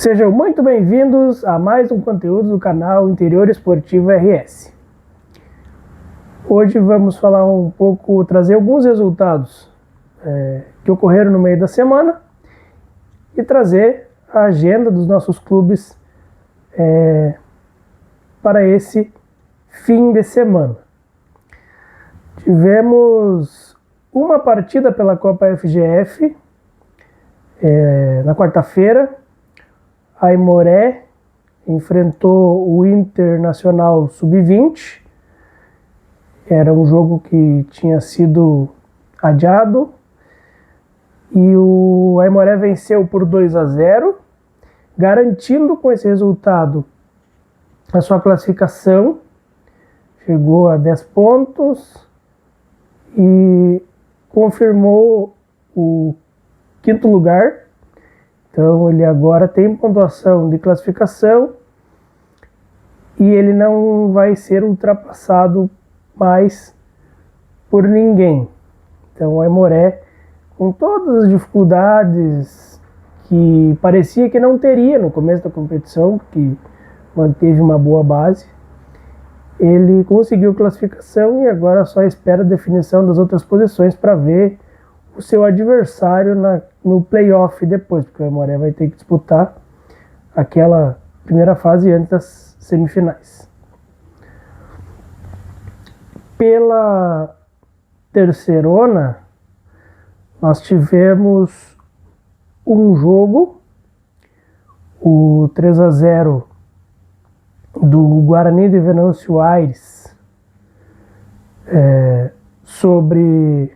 Sejam muito bem-vindos a mais um conteúdo do canal Interior Esportivo RS. Hoje vamos falar um pouco, trazer alguns resultados que ocorreram no meio da semana e trazer a agenda dos nossos clubes para esse fim de semana. Tivemos uma partida pela Copa FGF na quarta-feira. A Aimoré enfrentou o Internacional Sub-20. Era um jogo que tinha sido adiado. E o Aimoré venceu por 2-0, garantindo com esse resultado a sua classificação. Chegou a 10 pontos e confirmou o quinto lugar. Então ele agora tem pontuação de classificação e ele não vai ser ultrapassado mais por ninguém. Então o Aimoré, com todas as dificuldades que parecia que não teria no começo da competição, porque manteve uma boa base, ele conseguiu classificação e agora só espera a definição das outras posições para ver o seu adversário no playoff depois, porque o Aimoré vai ter que disputar aquela primeira fase antes das semifinais. Pela terceirona, nós tivemos um jogo, o 3-0 do Guarani de Venâncio Aires, sobre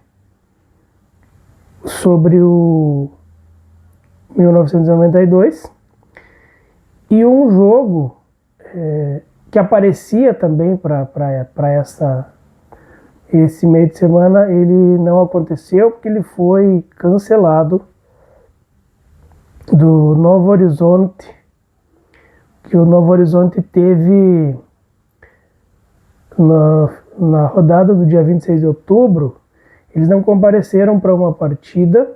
o 1992, e um jogo que aparecia também para esse meio de semana. Ele não aconteceu porque ele foi cancelado, do Novo Horizonte, que o Novo Horizonte teve na rodada do dia 26 de outubro, eles não compareceram para uma partida,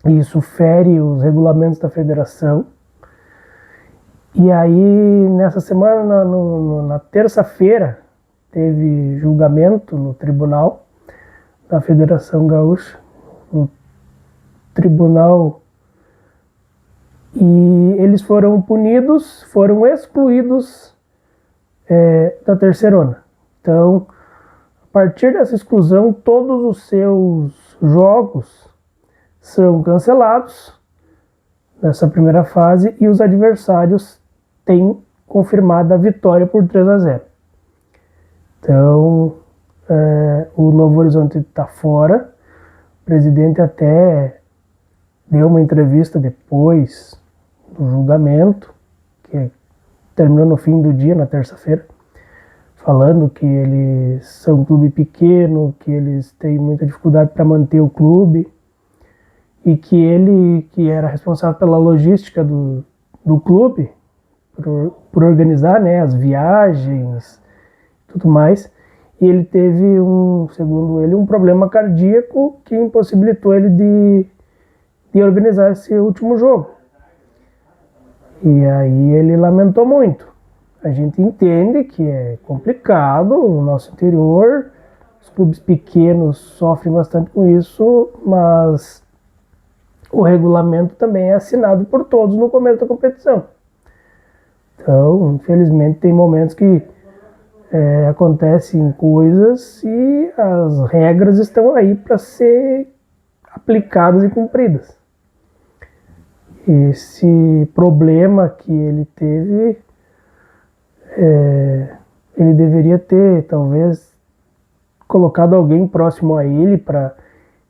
e isso fere os regulamentos da federação. E aí, nessa semana, na terça-feira, teve julgamento no tribunal da Federação Gaúcha, no tribunal, e eles foram punidos, foram excluídos da terceirona. Então, a partir dessa exclusão, todos os seus jogos são cancelados nessa primeira fase e os adversários têm confirmado a vitória por 3-0. Então, o Novo Horizonte está fora. O presidente até deu uma entrevista depois do julgamento, que terminou no fim do dia, na terça-feira, falando que eles são um clube pequeno, que eles têm muita dificuldade para manter o clube, e que ele, que era responsável pela logística do clube, por organizar, né, as viagens e tudo mais, e ele teve, segundo ele, um problema cardíaco que impossibilitou ele de organizar esse último jogo. E aí ele lamentou muito. A gente entende que é complicado no nosso interior, os clubes pequenos sofrem bastante com isso, mas o regulamento também é assinado por todos no começo da competição. Então, infelizmente, tem momentos que acontecem coisas e as regras estão aí para ser aplicadas e cumpridas. Esse problema que ele teve, ele deveria ter, talvez, colocado alguém próximo a ele para,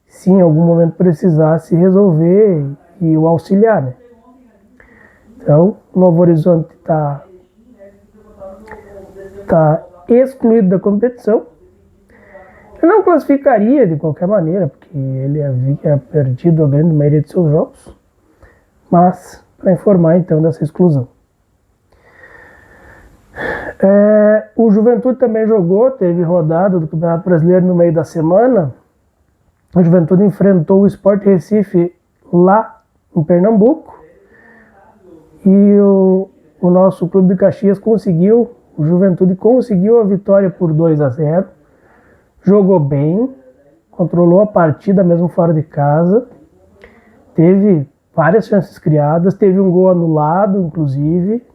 se em algum momento precisasse, resolver e o auxiliar, né? Então, o Novo Horizonte está excluído da competição. Ele não classificaria de qualquer maneira, porque ele havia perdido a grande maioria de seus jogos, mas para informar então dessa exclusão. O Juventude também jogou, teve rodada do Campeonato Brasileiro no meio da semana. A Juventude enfrentou o Sport Recife lá em Pernambuco. E o nosso Clube de Caxias conseguiu, o Juventude conseguiu a vitória por 2-0. Jogou bem, controlou a partida mesmo fora de casa. Teve várias chances criadas, teve um gol anulado, inclusive.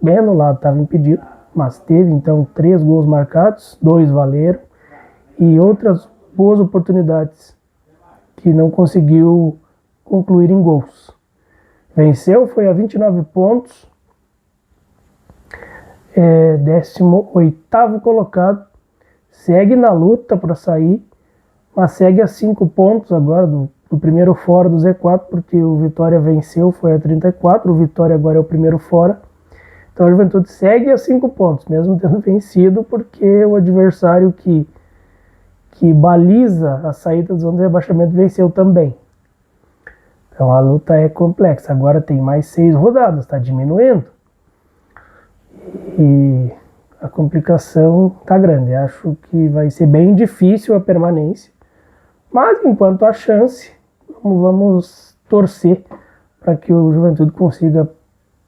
Bem anulado, estava impedido. Mas teve, então, 3 gols marcados, 2 valeram. E outras boas oportunidades que não conseguiu concluir em gols. Venceu, foi a 29 pontos. 18º colocado. Segue na luta para sair, mas segue a 5 pontos agora do primeiro fora do Z4, porque o Vitória venceu, foi a 34, o Vitória agora é o primeiro fora. Então a Juventude segue a 5 pontos, mesmo tendo vencido, porque o adversário que baliza a saída da zona de rebaixamento venceu também. Então a luta é complexa. Agora tem mais 6 rodadas, está diminuindo. E a complicação está grande. Acho que vai ser bem difícil a permanência. Mas enquanto há chance, vamos torcer para que o Juventude consiga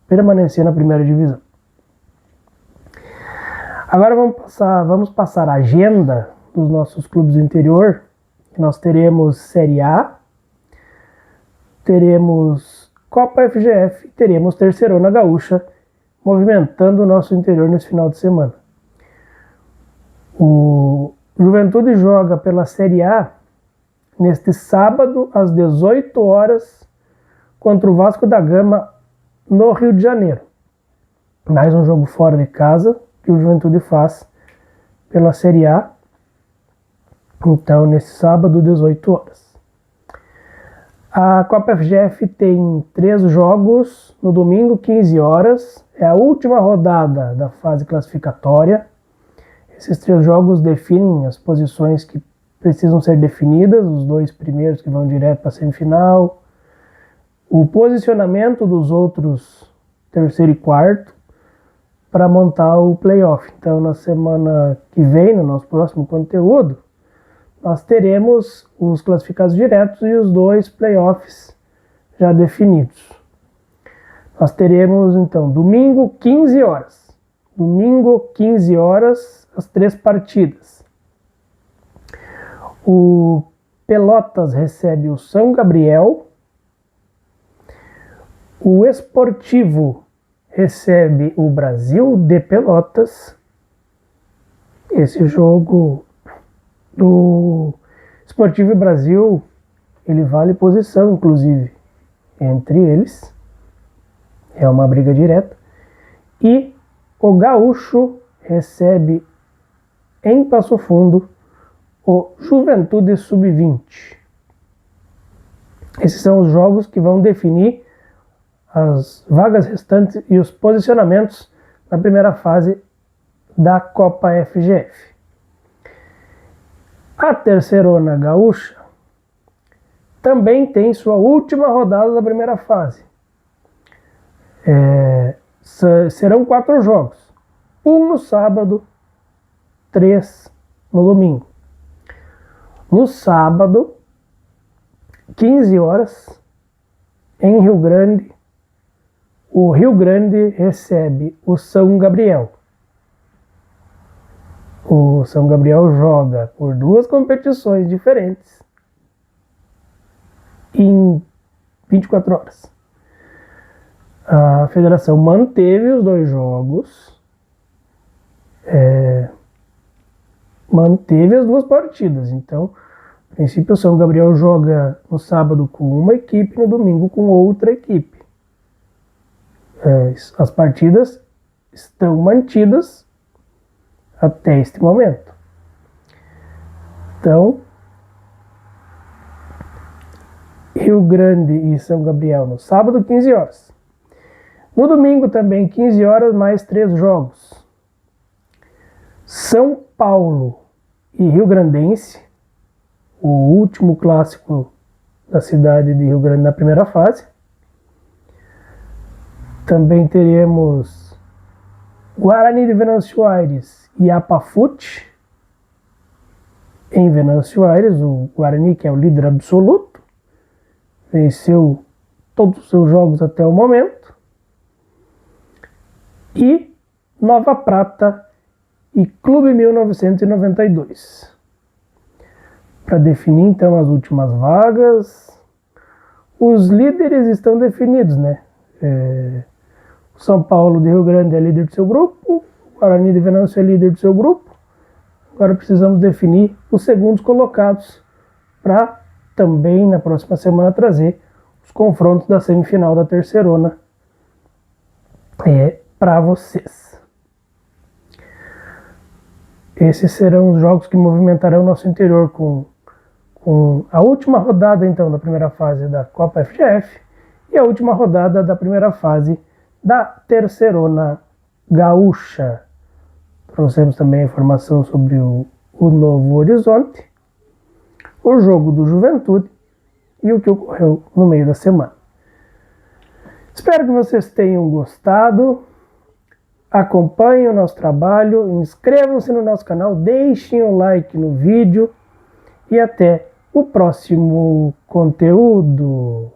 permanecer na primeira divisão. Agora vamos passar a agenda dos nossos clubes do interior. Nós teremos Série A, teremos Copa FGF, teremos Terceirona Gaúcha, movimentando o nosso interior nesse final de semana. O Juventude joga pela Série A neste sábado, às 18 horas, contra o Vasco da Gama, no Rio de Janeiro. Mais um jogo fora de casa que o Juventude faz pela Série A. Então, nesse sábado, 18 horas. A Copa FGF tem 3 jogos no domingo, 15 horas. É a última rodada da fase classificatória. Esses 3 jogos definem as posições que precisam ser definidas, os 2 primeiros que vão direto para a semifinal, o posicionamento dos outros terceiro e quarto para montar o playoff. Então, na semana que vem, no nosso próximo conteúdo, nós teremos os classificados diretos e os 2 playoffs já definidos. Nós teremos, então, domingo, 15 horas. Domingo, 15 horas, as 3 partidas. O Pelotas recebe o São Gabriel. O Esportivo recebe o Brasil de Pelotas. Esse jogo do Esportivo e Brasil, ele vale posição, inclusive, entre eles. É uma briga direta. E o Gaúcho recebe em Passo Fundo o Juventude Sub-20. Esses são os jogos que vão definir as vagas restantes e os posicionamentos na primeira fase da Copa FGF. A Terceirona Gaúcha também tem sua última rodada da primeira fase. Serão 4 jogos. 1 no sábado, 3 no domingo. No sábado, 15 horas, em Rio Grande, o Rio Grande recebe o São Gabriel. O São Gabriel joga por 2 competições diferentes em 24 horas. A federação manteve os 2 jogos, manteve as 2 partidas. Então, a princípio, o São Gabriel joga no sábado com uma equipe, no domingo com outra equipe. As partidas estão mantidas até este momento. Então, Rio Grande e São Gabriel no sábado, 15 horas. No domingo também, 15 horas, mais 3 jogos. São Paulo e Rio Grandense, o último clássico da cidade de Rio Grande na primeira fase. Também teremos Guarani de Venâncio Aires e Apafute. Em Venâncio Aires, o Guarani, que é o líder absoluto, venceu todos os seus jogos até o momento. e Nova Prata e Clube 1992. Para definir então as últimas vagas, os líderes estão definidos, né? O São Paulo de Rio Grande é líder do seu grupo, o Guarani de Venâncio é líder do seu grupo. Agora precisamos definir os segundos colocados para também na próxima semana trazer os confrontos da semifinal da Terceirona para vocês. Esses serão os jogos que movimentarão o nosso interior com a última rodada então da primeira fase da Copa FGF e a última rodada da primeira fase da Terceirona Gaúcha. Trouxemos também a informação sobre o Novo Horizonte, o jogo do Juventude e o que ocorreu no meio da semana. Espero que vocês tenham gostado. Acompanhem o nosso trabalho, inscrevam-se no nosso canal, deixem o like no vídeo e até o próximo conteúdo.